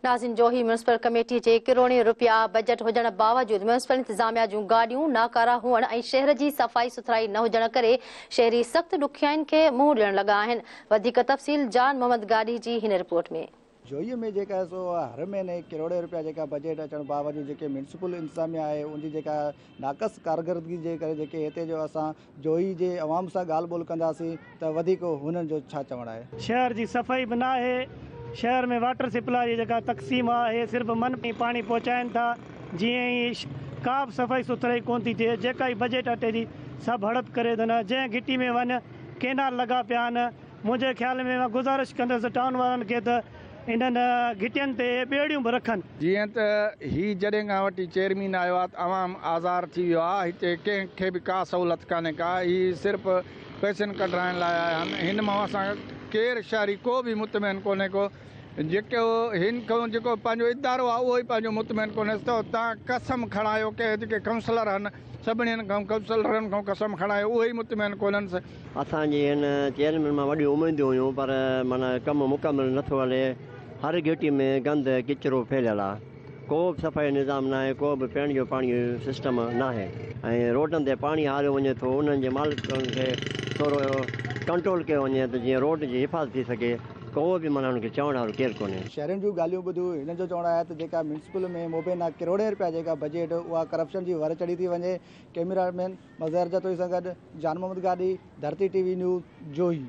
नाज़िन जोही municipal committee जे करोड़े रुपया budget हुजण बावजूद म्यूनिसिपल इंतजामिया जूं गाड़ियूं नाकारा हुअण ऐं शहर जी सफ़ाई सुथराई न हुजण करे शहरी सख़्त ॾुखियाईनि खे मुंहुं ॾियण लॻा आहिनि। वधीक तफ़सील जान मोहम्मद गाड़ी जी हिन रिपोर्ट में। जोईअ में जेका सो हर महीने करोड़े रुपया जेका बजट अचण बावजूद जेके म्यूनिसिपल इंतजामिया आहे उनजी जेका नाक़स कारकर्दगी जे करे जेके हिते जो असां जोई जे अवाम सां ॻाल्हि ॿोल कंदासीं त वधीक हुननि जो छा चवणु आहे। शहर जी सफ़ाई बि न आहे। शहर में वाटर सप्लाई जेका तक़सीम आहे सिर्फ़ु मन में पाणी पहुचाइनि था। जीअं ई का बि सफ़ाई सुथराई कोन थी थिए। जेका ई बजट अटे थी सभु हड़प करे अथनि। जंहिं घिटी में वञ केनाल लॻा पिया आहिनि। मुंहिंजे ख़्याल में मां गुज़ारिश कंदुसि टाउन वारनि खे त इन्हनि घिटियुनि ते ॿेड़ियूं बि रखनि। जीअं त ही जॾहिं खां वठी चेयरमैन आयो आहे तमामु आज़ार थी वियो आहे। हिते कंहिंखे बि का सहूलियत कान्हे का। ही सिर्फ़ु पैसनि कढाइण लाइ आया आहिनि। हिन मां असां केरु शहरी को बि मुतमइन कोन्हे को। जेको हिन खां जेको पंहिंजो इदारो आहे उहो ई पंहिंजो मुतमइन कोन्हे। त तव्हां कसम खणायो के जेके काउंसलर आहिनि सभिनीनि खां काउंसलरनि खां कसम खणायो उहे ई मुतमइन कोन्हनि। असांजी हिन चेयरमैन मां वॾियूं उमेदूं हुयूं पर माना कमु मुकमल नथो हले। हर घिटी में गंद किचिरो फैलियल आहे। को बि सफ़ाई निज़ाम न आहे। को बि पीअण जो पाणी जो सिस्टम न आहे। ऐं रोडनि ते पाणी हारियो वञे थो। उन्हनि जे मालिकनि खे थोरो कंट्रोल कयो वञे त जीअं रोड जी हिफ़ाज़त थी सघे। को बि माना हुनखे चवण वारो केरु कोन्हे। शहरनि जूं ॻाल्हियूं ॿुधियूं। हिन जो चवणु आहे त जेका म्यूनिसिपल में मुबैना करोड़े रुपया जेका बजट उहा करप्शन जी वर चढ़ी थी वञे। कैमरामैन मज़हर जतोई सां गॾु जान मोहम्मद गाड़ी, धरती टीवी न्यूज़, जोही।